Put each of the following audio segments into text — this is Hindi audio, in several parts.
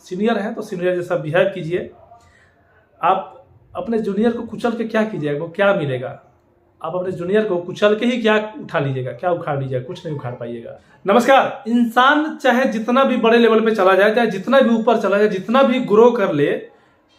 सीनियर हैं तो सीनियर जैसा बिहेव कीजिए। आप अपने जूनियर को कुचल के क्या कीजिएगा, वो क्या मिलेगा? आप अपने जूनियर को कुचल के ही क्या उठा लीजिएगा, क्या उखाड़ लीजिएगा? कुछ नहीं उखाड़ पाइएगा। नमस्कार। इंसान चाहे जितना भी बड़े लेवल पे चला जाए, चाहे जितना भी ऊपर चला जाए, जितना भी ग्रो कर ले,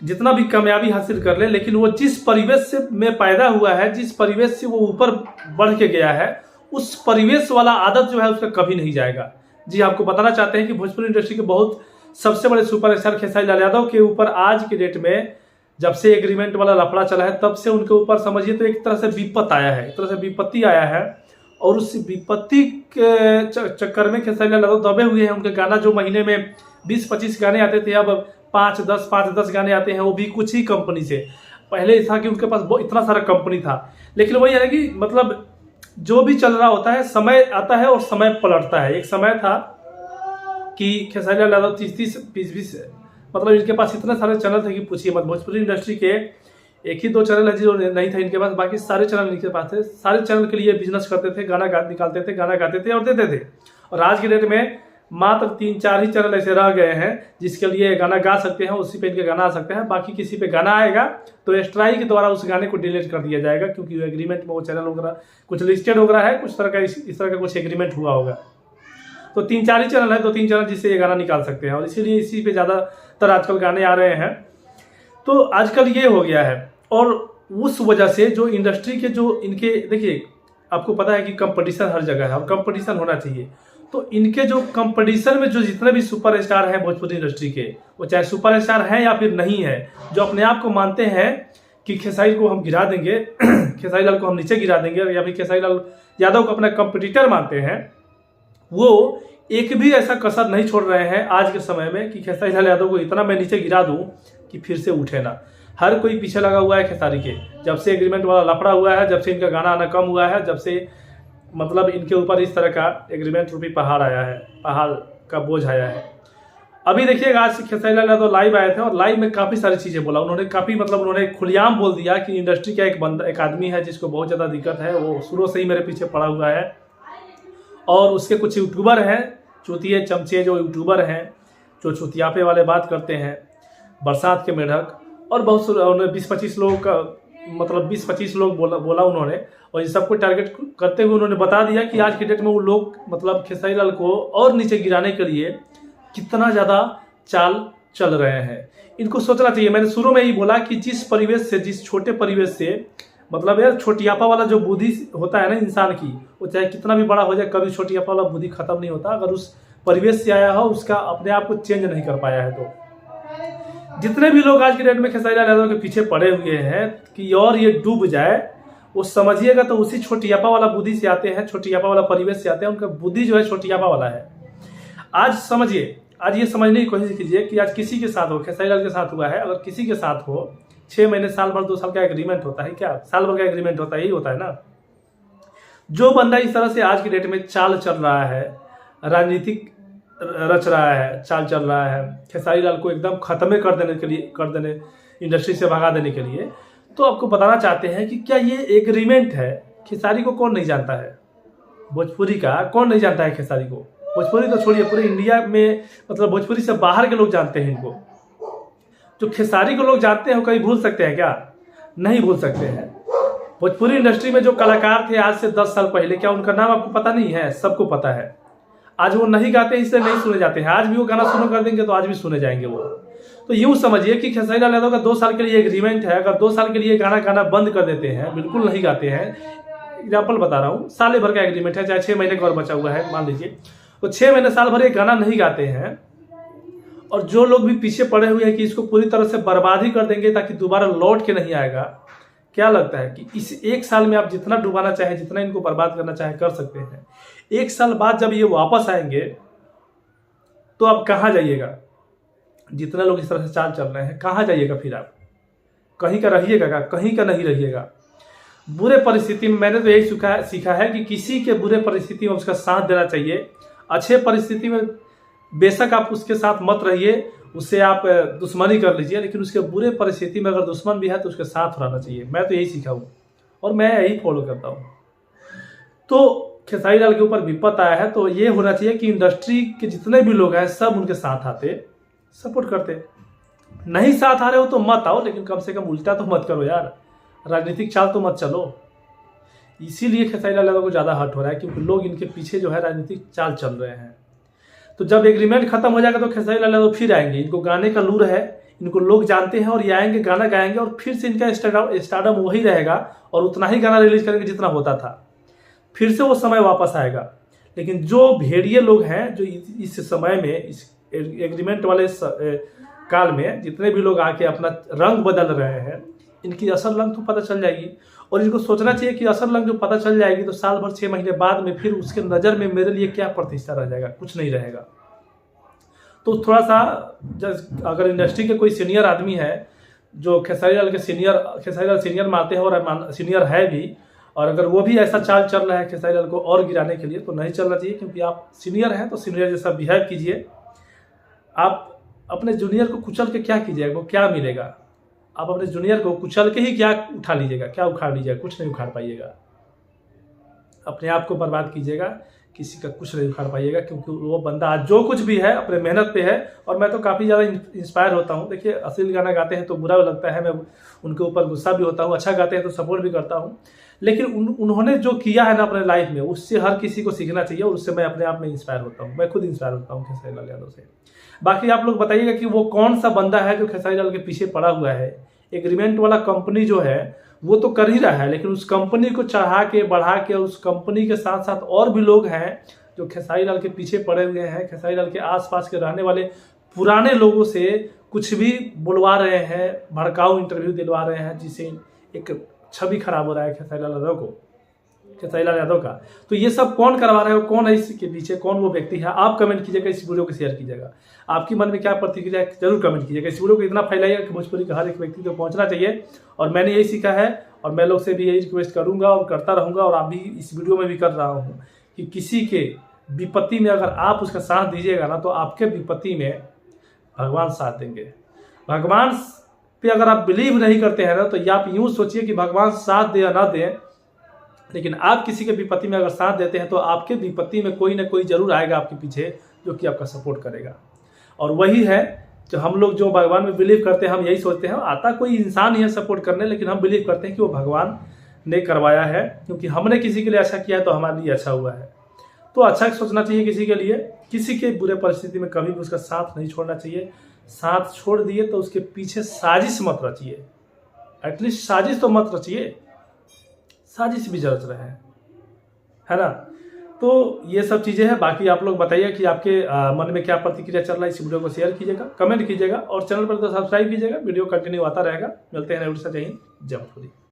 जितना भी कामयाबी हासिल कर ले, लेकिन वो जिस परिवेश से में पैदा हुआ है, जिस परिवेश से वो ऊपर बढ़ के गया है, उस परिवेश वाला आदत जो है उसका कभी नहीं जाएगा। जी, आपको बताना चाहते हैं कि भोजपुरी इंडस्ट्री के बहुत सबसे बड़े सुपरस्टार खेसारी लाल यादव के ऊपर आज के डेट में जब से एग्रीमेंट वाला लफड़ा चला है, तब से उनके ऊपर समझिए तो एक तरह से विपत आया है, एक तरह से विपत्ति आया है। और उस विपत्ति के चक्कर में खेसारी लाल यादव दबे हुए हैं। उनके गाना जो महीने में 20-25 गाने आते थे, अब 5-10 गाने आते हैं, वो भी कुछ ही कंपनी से। पहले था कि उनके पास इतना सारा कंपनी था, लेकिन वही है कि मतलब जो भी चल रहा होता है, समय आता है और समय पलटता है। एक समय था कि खेसारी लाल यादव 30-20 मतलब इनके पास इतने सारे चैनल थे कि पूछिए मत। भोजपुरी इंडस्ट्री के एक ही 2 चैनल है जो नहीं था इनके पास, बाकी सारे चैनल इनके पास थे। सारे चैनल के लिए बिजनेस करते थे, गाना निकालते थे, गाना गाते थे और देते थे। और आज के डेट में मात्र 3-4 ही चैनल ऐसे रह गए हैं जिसके लिए गाना गा सकते हैं, उसी पे इनके गाना आ सकते हैं। बाकी किसी पे गाना आएगा तो स्ट्राइक के द्वारा उस गाने को डिलीट कर दिया जाएगा, क्योंकि एग्रीमेंट में वो चैनल वगैरह कुछ लिस्टेड हो रहा है, कुछ तरह का इस तरह का कुछ एग्रीमेंट हुआ होगा। तो 3-4 ही चैनल है, 2-3 चैनल जिससे ये गाना निकाल सकते हैं, और इसीलिए इसी पे ज़्यादातर आजकल गाने आ रहे हैं। तो आजकल ये हो गया है। और उस वजह से जो इंडस्ट्री के जो इनके, देखिए आपको पता है कि कंपटीशन हर जगह है और कंपटीशन होना चाहिए। तो इनके जो कंपटीशन में जो जितने भी सुपरस्टार हैं भोजपुरी इंडस्ट्री के, वो चाहे सुपरस्टार हैं या फिर नहीं है, जो अपने आप को मानते हैं कि खेसारी को हम गिरा देंगे, खेसारी लाल को हम नीचे गिरा देंगे, या फिर खेसारी लाल यादव को अपना कंपटीटर मानते हैं, वो एक भी ऐसा कसर नहीं छोड़ रहे हैं आज के समय में कि खेसारी लाल यादव को इतना मैं नीचे गिरा दूं कि फिर से उठे ना। हर कोई पीछे लगा हुआ है खेसारी के। जब से एग्रीमेंट वाला लफड़ा हुआ है, जब से इनका गाना आना कम हुआ है, जब से मतलब इनके ऊपर इस तरह का एग्रीमेंट रूपी पहाड़ आया है, पहाड़ का बोझ आया है। अभी देखिएगा, आज खेसारी लाल यादव लाइव आए थे और लाइव में काफ़ी सारी चीज़ें बोला उन्होंने। काफ़ी मतलब उन्होंने खुलेआम बोल दिया कि इंडस्ट्री का एक आदमी है जिसको बहुत ज़्यादा दिक्कत है, वो शुरू से ही मेरे पीछे पड़ा हुआ है। और उसके कुछ यूट्यूबर हैं, चूतिए चमचे जो यूट्यूबर हैं, जो चुतियापे वाले बात करते हैं, बरसात के मेढक, और बहुत 20-25 लोगों का मतलब 20-25 लोग बोला उन्होंने। और इन सबको टारगेट करते हुए उन्होंने बता दिया कि आज के डेट में वो लोग मतलब खेसारी लाल को और नीचे गिराने के लिए कितना ज़्यादा चाल चल रहे हैं। इनको सोचना चाहिए। मैंने शुरू में ही बोला कि जिस परिवेश से, जिस छोटे परिवेश से, मतलब यार छोटियापा वाला जो बुद्धि होता है ना इंसान की, वो चाहे कितना भी बड़ा हो जाए, कभी छोटियापा वाला बुद्धि खत्म नहीं होता। अगर उस परिवेश से आया हो, उसका अपने आप को चेंज नहीं कर पाया है। तो जितने भी लोग आज के डेट में खेसारी लाल यादव के पीछे पड़े हुए हैं कि और ये डूब जाए, वो समझिएगा तो उसी छोटियापा वाला बुद्धि से आते हैं, छोटियापा वाला परिवेश से आते हैं। उनका बुद्धि जो है छोटियापा वाला है। आज समझिए, आज ये समझने की कोशिश कीजिए कि आज किसी के साथ हो, खेसारी लाल के साथ हुआ है, अगर किसी के साथ हो, 6 महीने, साल भर, 2 साल का एग्रीमेंट होता है क्या? साल भर का एग्रीमेंट होता है, यही होता है ना। जो बंदा इस तरह से आज की डेट में चाल चल रहा है, राजनीतिक रच रहा है, चाल चल रहा है, खेसारी लाल को एकदम खत्म कर देने इंडस्ट्री से भगा देने के लिए, तो आपको बताना चाहते हैं कि क्या ये एग्रीमेंट है? खेसारी को कौन नहीं जानता है? भोजपुरी का कौन नहीं जानता है खेसारी को? भोजपुरी तो छोड़िए, पूरे इंडिया में मतलब भोजपुरी से बाहर के लोग जानते हैं इनको। जो खेसारी को लोग जानते हैं वो कहीं भूल सकते हैं क्या? नहीं भूल सकते हैं। भोजपुरी इंडस्ट्री में जो कलाकार थे आज से 10 साल पहले, क्या उनका नाम आपको पता नहीं है? सबको पता है। आज वो नहीं गाते इसलिए नहीं सुने जाते हैं। आज भी वो गाना शुरू कर देंगे तो आज भी सुने जाएंगे वो। तो यूँ समझिए कि खेसारी लाल यादव का 2 साल के लिए एग्रीमेंट है। अगर 2 साल के लिए गाना गाना बंद कर देते हैं, बिल्कुल नहीं गाते हैं, एग्जाम्पल बता रहा हूँ, साल भर का एग्रीमेंट है, चाहे 6 महीने का और बचा हुआ है मान लीजिए, तो 6 महीने साल भर एक गाना नहीं गाते हैं, और जो लोग भी पीछे पड़े हुए हैं कि इसको पूरी तरह से बर्बाद ही कर देंगे ताकि दोबारा लौट के नहीं आएगा, क्या लगता है कि इस 1 साल में आप जितना डुबाना चाहे, जितना इनको बर्बाद करना चाहे कर सकते हैं। 1 साल बाद जब ये वापस आएंगे तो आप कहाँ जाइएगा? जितने लोग इस तरह से चाल चल रहे हैं, कहाँ जाइएगा फिर आप? कहीं का रहिएगा, कहीं का नहीं रहिएगा। बुरे परिस्थिति में मैंने तो यही सीखा है कि किसी के बुरे परिस्थिति में उसका साथ देना चाहिए। अच्छे परिस्थिति में बेशक आप उसके साथ मत रहिए, उससे आप दुश्मनी कर लीजिए, लेकिन उसके बुरे परिस्थिति में अगर दुश्मन भी है तो उसके साथ रहना चाहिए। मैं तो यही सीखा हूँ और मैं यही फॉलो करता हूँ। तो खेसारी लाल के ऊपर विपत आया है तो ये होना चाहिए कि इंडस्ट्री के जितने भी लोग हैं सब उनके साथ आते, सपोर्ट करते। नहीं साथ आ रहे हो तो मत आओ, लेकिन कम से कम उल्टा तो मत करो यार, राजनीतिक चाल तो मत चलो। इसीलिए खेसारी लाल यादव को ज़्यादा हर्ट हो रहा है, क्योंकि लोग इनके पीछे जो है राजनीतिक चाल चल रहे हैं। तो जब एग्रीमेंट खत्म हो जाएगा तो खेसारी लाल यादव फिर आएंगे। इनको गाने का लूर है, इनको लोग जानते हैं, और ये आएंगे, गाना गाएंगे, और फिर से इनका स्टारडम वही रहेगा और उतना ही गाना रिलीज करेंगे जितना होता था। फिर से वो समय वापस आएगा। लेकिन जो भेड़िए लोग हैं, जो इस समय में, इस एग्रीमेंट वाले काल में जितने भी लोग आके अपना रंग बदल रहे हैं, इनकी असल रंग तो पता चल जाएगी। और इनको सोचना चाहिए कि असल रंग जो पता चल जाएगी तो साल भर 6 महीने बाद में फिर उसके नज़र में मेरे लिए क्या प्रतिष्ठा रह जाएगा, कुछ नहीं रहेगा। तो थोड़ा सा अगर इंडस्ट्री के कोई सीनियर आदमी है जो खेसारी लाल सीनियर मानते हैं और सीनियर है भी, और अगर वो भी ऐसा चाल चल रहा है खेसारी लाल को और गिराने के लिए, तो नहीं चलना चाहिए। क्योंकि आप सीनियर हैं तो सीनियर जैसा बिहेव कीजिए। आप अपने जूनियर को कुचल के क्या कीजिएगा, वो क्या मिलेगा? आप अपने जूनियर को कुचल के ही क्या उठा लीजिएगा, क्या उखाड़ लीजिएगा? कुछ नहीं उखाड़ पाइएगा। अपने आप को बर्बाद कीजिएगा, किसी का कुछ नहीं उखाड़ पाइएगा। क्योंकि वो बंदा आज जो कुछ भी है अपने मेहनत पे है, और मैं तो काफ़ी ज़्यादा इंस्पायर होता हूँ। देखिए, अश्लील गाना गाते हैं तो बुरा लगता है, मैं उनके ऊपर गुस्सा भी होता हूँ। अच्छा गाते हैं तो सपोर्ट भी करता हूँ। लेकिन उन्होंने जो किया है ना अपने लाइफ में, उससे हर किसी को सीखना चाहिए, और उससे मैं अपने आप में इंस्पायर होता हूँ। मैं खुद इंस्पायर होता हूँ खेसारी लाल यादव से। बाकी आप लोग बताइएगा कि वो कौन सा बंदा है जो खेसारी लाल के पीछे पड़ा हुआ है। एग्रीमेंट वाला कंपनी जो है वो तो कर ही रहा है, लेकिन उस कंपनी को चढ़ा के बढ़ा के, उस कंपनी के साथ साथ और भी लोग हैं जो खेसारी लाल के पीछे पड़े हुए हैं। खेसारी लाल के आसपास के रहने वाले पुराने लोगों से कुछ भी बुलवा रहे हैं, भड़काऊ इंटरव्यू दिलवा रहे हैं, जिससे एक छवि खराब हो रहा है खेसारी लाल यादव का। तो ये सब कौन करवा रहा है, कौन है इसके पीछे, कौन वो व्यक्ति है? आप कमेंट कीजिएगा, इस वीडियो को शेयर कीजिएगा। आपकी मन में क्या प्रतिक्रिया है जरूर कमेंट कीजिएगा। इस वीडियो को इतना फैलाइएगा कि भोजपुरी का हर एक व्यक्ति को पहुंचना चाहिए। और मैंने यही सीखा है, और मैं लोग से भी यही रिक्वेस्ट करूंगा और करता रहूंगा, और अभी इस वीडियो में भी कर रहा हूँ, कि किसी के विपत्ति में अगर आप उसका साथ दीजिएगा ना, तो आपके विपत्ति में भगवान साथ देंगे। भगवान पे अगर आप बिलीव नहीं करते हैं ना, तो आप यूँ सोचिए कि भगवान साथ दे या ना दे, लेकिन आप किसी के विपत्ति में अगर साथ देते हैं तो आपके विपत्ति में कोई ना कोई जरूर आएगा आपके पीछे, जो कि आपका सपोर्ट करेगा। और वही है जो हम लोग जो भगवान में बिलीव करते हैं, हम यही सोचते हैं, आता कोई इंसान नहीं है सपोर्ट करने, लेकिन हम बिलीव करते हैं कि वो भगवान ने करवाया है, क्योंकि हमने किसी के लिए अच्छा किया है तो हमारे लिए अच्छा हुआ है। तो अच्छा सोचना चाहिए किसी के लिए, किसी के बुरे परिस्थिति में कभी भी उसका साथ नहीं छोड़ना चाहिए। साथ छोड़ दिए तो उसके पीछे साजिश मत रचिए, एटलीस्ट साजिश तो मत रचिए, साजिश भी रच रहे हैं, है ना। तो ये सब चीज़ें हैं। बाकी आप लोग बताइए कि आपके मन में क्या प्रतिक्रिया चल रहा है। इस वीडियो को शेयर कीजिएगा, कमेंट कीजिएगा, और चैनल पर तो सब्सक्राइब कीजिएगा। वीडियो कंटिन्यू आता रहेगा। मिलते हैं नेक्स्ट। जय हिंद, जय भोजपुरी।